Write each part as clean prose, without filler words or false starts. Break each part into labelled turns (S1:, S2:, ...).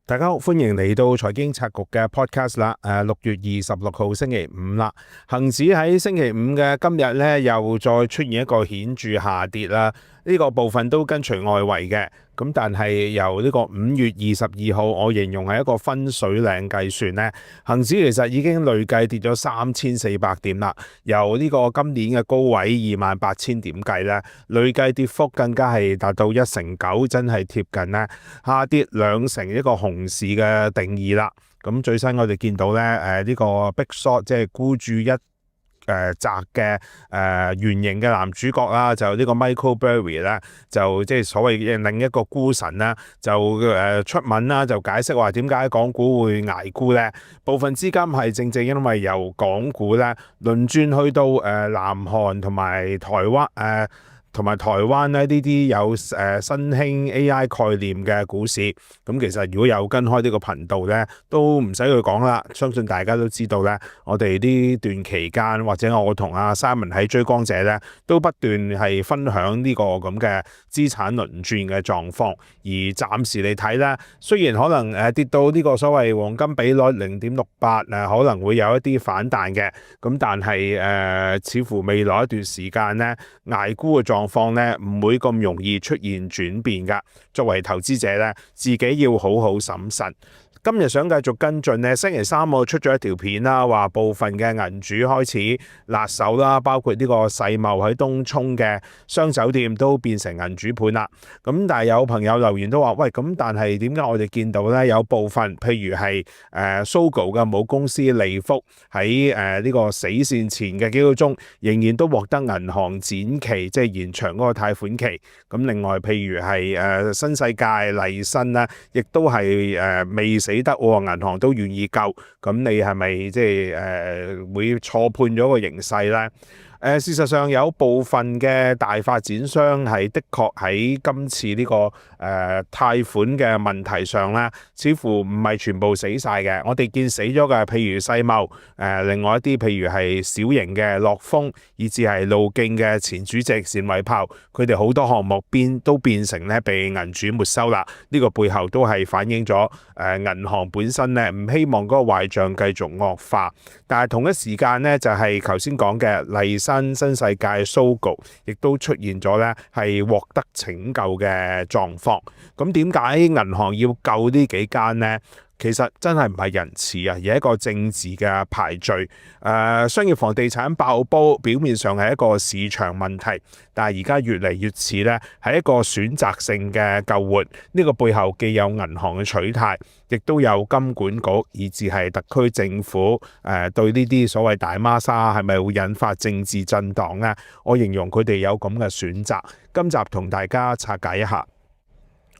S1: 大家好，歡迎嚟到財經策局嘅 podcast 啦。6月26號星期五啦，恒指喺星期五嘅今日咧，又再出現一個顯著下跌啦。呢個部分都跟隨外圍嘅，咁但係由呢個5月22號，我形容係一個分水嶺計算咧，恒指其實已經累計跌咗3400點啦。由呢個今年嘅高位28000點計咧，累計跌幅更加係達到1成9，真係貼近咧下跌2成一個熊市嘅定義啦。咁最新我哋見到咧，呢個 Big Short 即係孤注一擲嘅原型嘅男主角啦，就呢個 Michael Burry 咧，就即係所謂嘅另一個股神啦，就出文啦，就解釋話點解港股會捱沽咧？部分資金係正正因為由港股咧輪轉去到南韓同埋台灣咧呢啲有新興 AI 概念嘅股市，咁其實如果有跟開呢個頻道咧，都唔使去講啦。相信大家都知道咧，我哋呢段期間或者我同阿 Simon 喺追光者咧，都不斷係分享呢個咁嘅資產輪轉嘅狀況。而暫時嚟睇咧，雖然可能跌到呢個所謂黃金比率0.68，可能會有一啲反彈嘅，咁但係似乎未來一段時間咧捱沽嘅狀況咧唔會咁容易出現轉變㗎。作為投資者咧，自己要好好審慎。今日想繼續跟進咧，星期三我出咗一條片啦，話部分嘅銀主開始辣手啦，包括呢個世茂喺東涌嘅雙酒店都變成銀主盤啦。咁但係有朋友留言都話：喂，咁但係點解我哋見到咧有部分，譬如係Sogo 嘅母公司利福喺呢個死線前嘅幾個鐘，仍然都獲得銀行展期，即係延長嗰個貸款期。咁另外譬如係新世界、麗新啦，亦都係未死得喎，銀行都願意救，咁你係咪即係會錯判咗個形勢咧？事實上有部分嘅大發展商係的確喺今次呢個貸款嘅問題上咧，似乎唔係全部死晒嘅。我哋見死咗嘅，譬如世茂，另外一啲譬如係小型嘅樂豐，以至係路徑嘅前主席單偉豹，佢哋好多項目都變成咧被銀主沒收啦。呢個背後都係反映咗銀行本身咧唔希望嗰個壞賬繼續惡化，但係同一時間咧就係頭先講嘅麗新世界、Sogo 亦都出現咗咧係獲得拯救嘅狀況。咁點解銀行要救呢幾間呢？其實真係唔係仁慈啊，而係一個政治嘅排序。商業房地產爆煲，表面上係一個市場問題，但係而家越嚟越似咧係一個選擇性嘅救援。呢個背後既有銀行嘅取態，亦都有金管局以至係特區政府對呢啲所謂大孖沙係咪會引發政治震盪呢？我形容佢哋有咁嘅選擇。今集同大家拆解一下。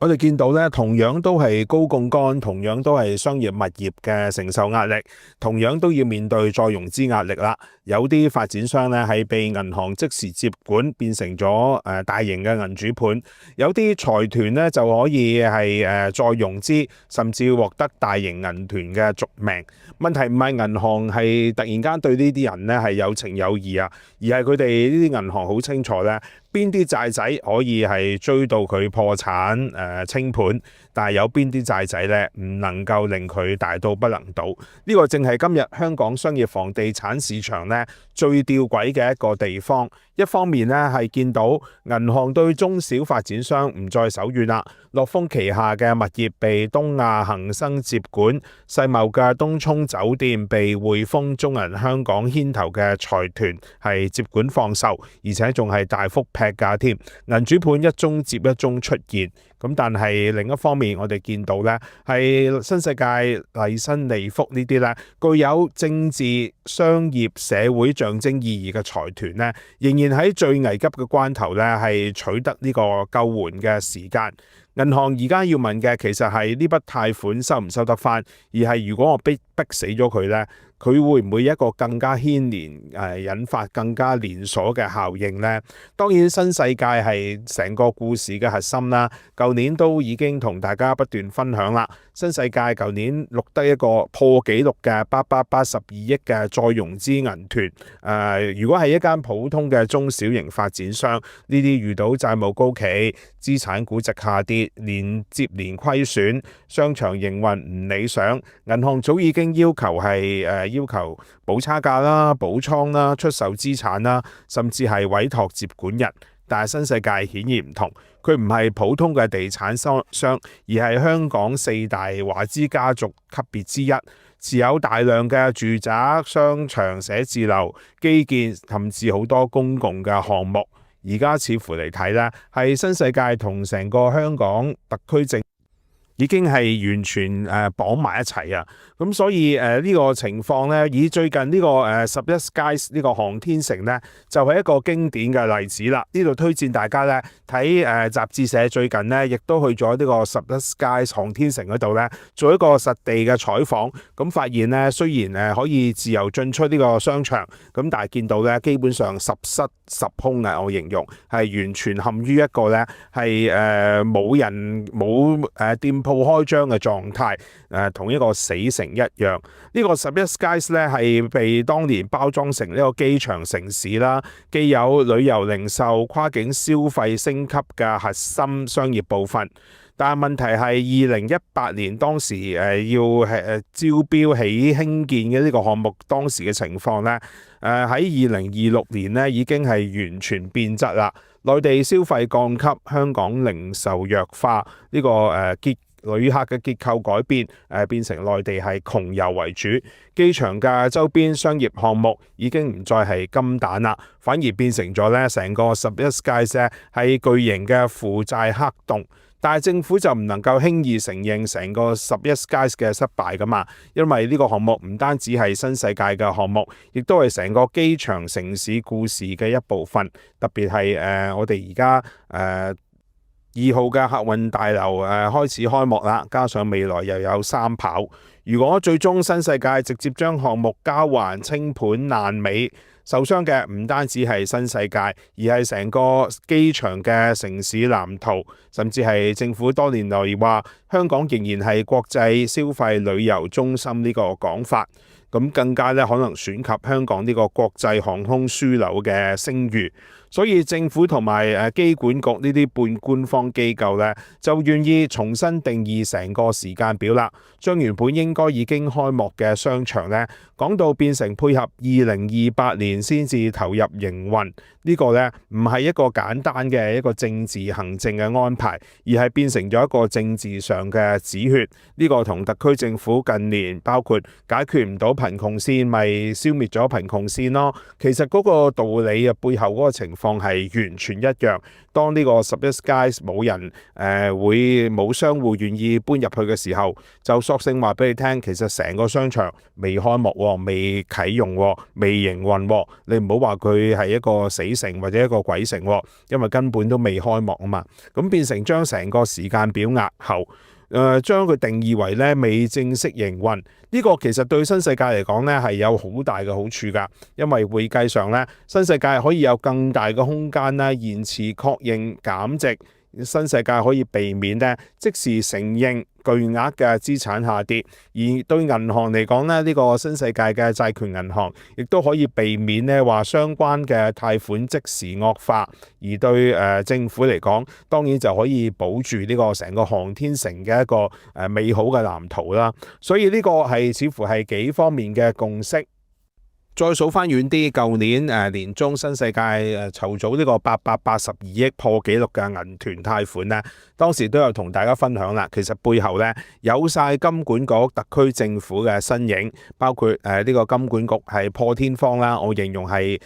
S1: 我哋見到咧，同樣都係高槓桿，同樣都係商業物業嘅承受壓力，同樣都要面對再融資壓力啦。有啲發展商咧係被銀行即時接管，變成咗大型嘅銀主盤；有啲財團咧就可以係再融資，甚至獲得大型銀團嘅續命。問題唔係銀行係突然間對呢啲人咧係有情有義啊，而係佢哋呢啲銀行好清楚咧，邊啲債仔可以係追到佢破產清盤，但係有邊啲債仔咧唔能夠令佢大到不能倒。呢個正係今日香港商業房地產市場咧最吊詭嘅一個地方。一方面咧係見到銀行對中小發展商唔再手軟啦，樂豐旗下嘅物業被東亞恒生接管，世茂嘅東涌酒店被匯豐中銀香港牽頭嘅財團係接管放售，而且仲係大幅劈價添，銀主盤一宗接一宗出現。咁但係另一方面，我哋見到咧係新世界、麗新、利福呢啲咧具有政治、商業、社會象徵意義嘅財團咧，仍然喺最危急嘅關頭咧係取得呢個救援嘅時間。銀行而家要問嘅其實係呢筆貸款收唔收得翻，而係如果我逼逼死咗佢呢？佢會唔會一個更加牽連引發更加連鎖嘅效應呢？當然新世界係成個故事嘅核心啦。舊年都已經同大家不斷分享啦。新世界舊年錄得一個破紀錄嘅882億嘅再融資銀團。如果係一間普通嘅中小型發展商，呢啲遇到債務高企、資產估值下跌、連接連虧損、商場營運唔理想，銀行早已經要求補差價啦、補倉啦、出售資產啦，甚至係委託接管人。但係新世界顯然唔同，佢唔係普通嘅地產商，而係香港4大華資家族級別之一，持有大量嘅住宅、商場、寫字樓、基建，甚至好多公共嘅項目。而家似乎嚟睇咧，係新世界同成個香港特區政府已經係完全綁埋一齊啊！咁所以呢個情況呢，以最近呢個11 Skies 呢個航天城呢，就係一個經典嘅例子啦。呢度推薦大家呢睇雜誌社最近呢，亦都去咗呢個11 Skies 航天城嗰度呢，做一個實地嘅採訪。咁發現呢，雖然可以自由進出呢個商場，咁但係見到呢，基本上十室十空啊！我形容係完全陷於一個呢係冇人冇店鋪開張嘅狀態，同一個死城一樣。呢個11 Skies 咧係被當年包裝成呢個機場城市啦，既有旅遊零售、跨境消費升級嘅核心商業部分。但係問題係2018年當時要招標起興建嘅呢個項目，當時嘅情況呢，喺2026年呢已經係完全變質啦。內地消費降級，香港零售弱化，呢個旅客嘅結構改變，變成內地係窮遊為主，機場嘅周邊商業項目已經唔再係金蛋啦，反而變成咗咧成個11 Skies 係巨型嘅負債黑洞。但係政府就唔能夠輕易承認成個11 Skies 嘅失敗㗎嘛，因為呢個項目唔單止係新世界嘅項目，亦都係成個機場城市故事嘅一部分。特別係我哋而家2號嘅客運大樓開始開幕啦，加上未來又有3跑。如果最終新世界直接將項目交還清盤爛尾，受傷嘅唔單止係新世界，而係成個機場嘅城市藍圖，甚至係政府多年來話香港仍然係國際消費旅遊中心呢個講法，咁更加咧可能損及香港呢個國際航空樞紐嘅聲譽。所以政府同埋機管局呢啲半官方機構咧，就願意重新定義成個時間表啦，將原本應該已經開幕嘅商場咧，講到變成配合2028年先至投入營運。呢個咧唔係一個簡單嘅一個政治行政嘅安排，而係變成咗一個政治上嘅止血。呢個同特區政府近年包括解決唔到貧窮線，咪消滅咗貧窮線咯。其實嗰個道理啊，背後嗰個情況係完全一樣。當呢個11 Skies 冇人會冇商戶願意搬入去嘅時候，就索性話俾你聽，其實成個商場未開幕、未啟用、未營運。你唔好話佢係一個死城或者一個鬼城，因為根本都未開幕啊嘛。咁變成將成個時間表押後。將佢定義為咧未正式營運，呢個其實對新世界嚟講咧係有好大嘅好處㗎，因為會計上咧新世界可以有更大嘅空間咧延遲確認減值。新世界可以避免咧即時承認巨額嘅資產下跌，而對銀行嚟講咧，呢個新世界嘅債權銀行亦都可以避免咧話相關嘅貸款即時惡化，而對政府嚟講，當然就可以保住呢個成個航天城嘅一個美好嘅藍圖啦。所以呢個係似乎係幾方面嘅共識。再數翻遠啲，舊年年中新世界籌組呢個882億破紀錄嘅銀團貸款呢，當時都有同大家分享啦。其實背後呢，有晒金管局、特區政府嘅身影，包括呢個金管局係破天荒啦，我形容係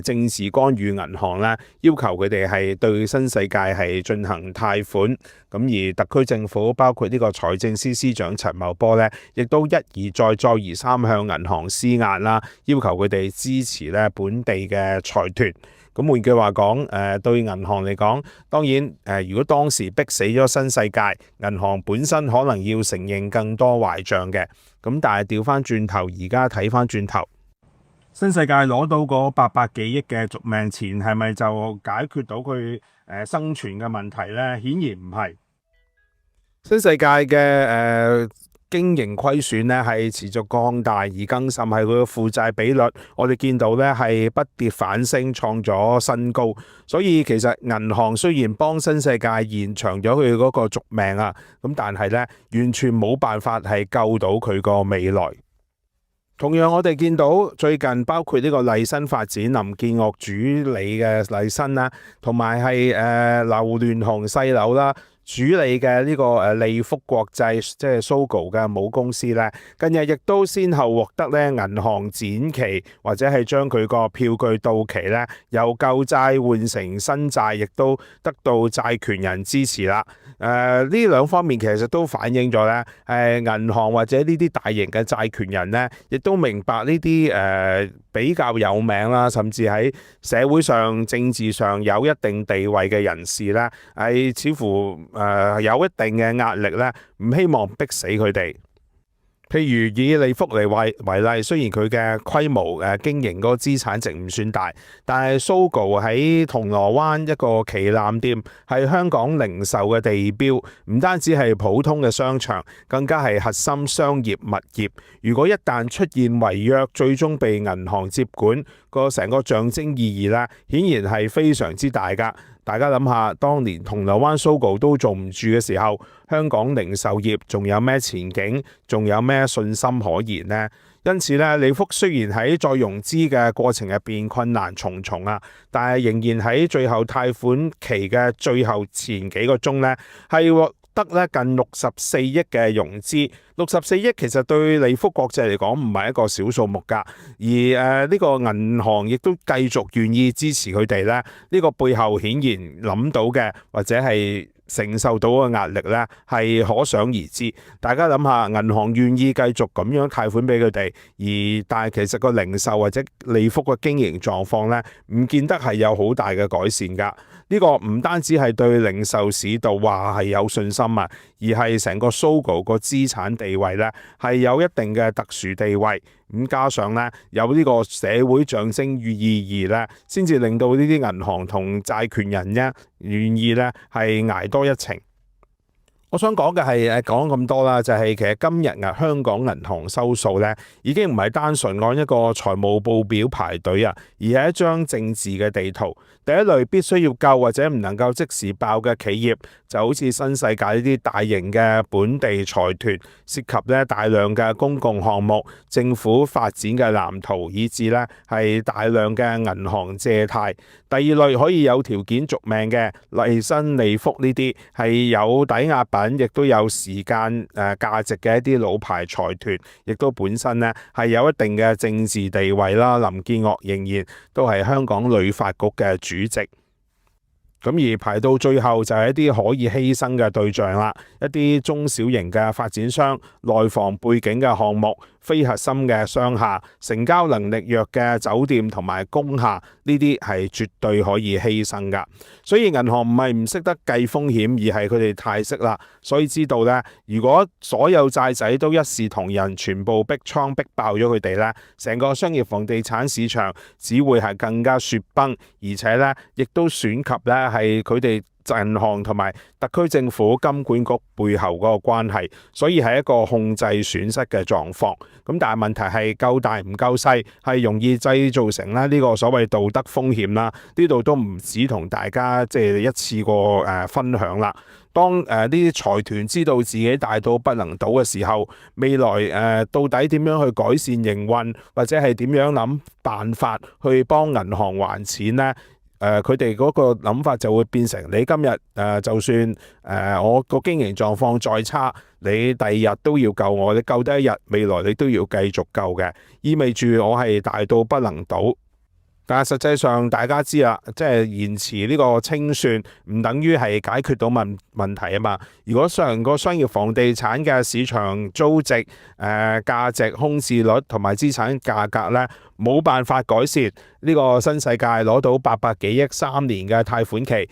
S1: 政治干預銀行啦，要求佢哋係對新世界係進行貸款。咁而特區政府包括呢個財政司司長陳茂波呢，亦都一而再、再而三向銀行施壓啦，要求佢哋支持咧本地嘅財團。咁換句話講，對銀行嚟講，當然如果當時逼死咗新世界，銀行本身可能要承認更多壞賬嘅。咁但係調翻轉頭，而家睇翻轉頭，新世界攞到嗰800幾億嘅續命錢，係咪就解決到佢生存嘅問題呢？顯然唔係。新世界嘅經營虧損咧係持續擴大，而更甚係佢嘅負債比率，我哋見到咧係不跌反升，創咗新高。所以其實銀行雖然幫新世界延長咗佢嗰個續命啊，咁但係咧完全冇辦法係救到佢個未來。同樣我哋見到最近包括呢個麗新發展林建岳主理嘅麗新啦，同埋係劉鑾雄細佬啦。主理嘅呢個利福國際即係 Sogo 嘅母公司咧，近日亦都先後獲得咧銀行展期或者係將佢個票據到期咧由舊債換成新債，亦都得到債權人支持啦。呢兩方面其實都反映咗咧，銀行或者呢啲大型嘅債權人咧，亦都明白呢啲比較有名啦，甚至喺社會上、政治上有一定地位嘅人士咧，係似乎有一定嘅壓力咧，唔希望逼死佢哋。譬如以利福嚟為例，雖然佢嘅規模經營嗰個資產值唔算大，但係 Sogo 喺銅鑼灣一個旗艦店係香港零售嘅地標，唔單止係普通嘅商場，更加係核心商業物業。如果一旦出現違約，最終被銀行接管，成個象徵意義咧，顯然係非常之大㗎。大家諗下，當年銅鑼灣 Sogo 都做唔住嘅時候，香港零售業仲有咩前景，仲有咩信心可言呢？因此咧，利福雖然喺再融資嘅過程入邊困難重重啊，但係仍然喺最後貸款期嘅最後前幾個鐘咧，係獲得咧近64億嘅融資。64億其實對利福國際嚟講唔係一個小數目㗎，而呢個銀行亦都繼續願意支持佢哋咧，呢個背後顯然諗到嘅或者係承受到嘅壓力咧係可想而知。大家諗下，銀行願意繼續咁樣貸款俾佢哋，但係其實個零售或者利福嘅經營狀況咧，唔見得係有好大嘅改善㗎。呢個唔單止係對零售市道話係有信心啊，而係成個 Sogo 個資產地位咧係有一定嘅特殊地位。咁加上咧有呢個社會象徵意義咧，先至令到呢啲銀行同債權人咧願意咧係捱多一程。我想講嘅係講咁多啦，就係其實今日香港銀行收數咧，已經唔係單純按一個財務報表排隊啊，而係一張政治嘅地圖。第一類必須要救或者唔能夠即時爆嘅企業，就好似新世界呢啲大型嘅本地財團，涉及咧大量嘅公共項目、政府發展嘅藍圖，以至咧係大量嘅銀行借貸。第二類可以有條件續命嘅，麗新、利福呢啲係有抵押品，亦都有時間價值嘅一啲老牌財團，亦都本身咧係有一定嘅政治地位啦。林建岳仍然都係香港旅發局嘅主席。咁而排到最後就係一啲可以犧牲嘅對象啦，一啲中小型嘅發展商、內房背景嘅項目、非核心嘅商廈、成交能力弱嘅酒店同埋工廈，呢啲係絕對可以犧牲㗎。所以銀行唔係唔識得計風險，而係佢哋太識啦。所以知道咧，如果所有債仔都一視同仁，全部逼倉逼爆咗佢哋咧，成個商業房地產市場只會係更加雪崩，而且咧亦都損及咧係佢哋銀行同埋特區政府金管局背後嗰個關係，所以係一個控制損失嘅狀況。咁但係問題係夠大唔夠細，係容易製造成呢個所謂道德風險啦。呢度都唔止同大家即係一次過分享啦。當呢啲財團知道自己大到不能倒嘅時候，未來到底點樣去改善營運，或者係點樣諗辦法去幫銀行還錢呢？佢哋嗰個諗法就會變成你今日就算我個經營狀況再差，你第二日都要救我，你救得一日，未來你都要繼續救嘅，意味住我係大到不能倒。但係實際上大家知啦，即係延遲呢個清算唔等於係解決到問題啊嘛。如果成個商業房地產嘅市場租值、價值、空置率同埋資產價格咧冇辦法改善。呢個新世界攞到800幾億3年嘅貸款期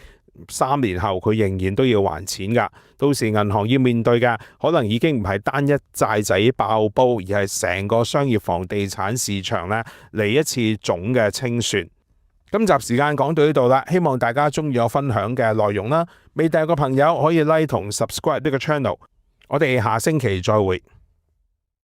S1: ，3年後佢仍然都要還錢㗎。到時銀行要面對嘅可能已經唔係單一債仔爆煲，而係成個商業房地產市場咧嚟一次總嘅清算。今集時間講到呢度啦，希望大家中意我分享嘅內容啦。未訂閱嘅朋友可以 like 同 subscribe 呢個 channel。我哋下星期再會。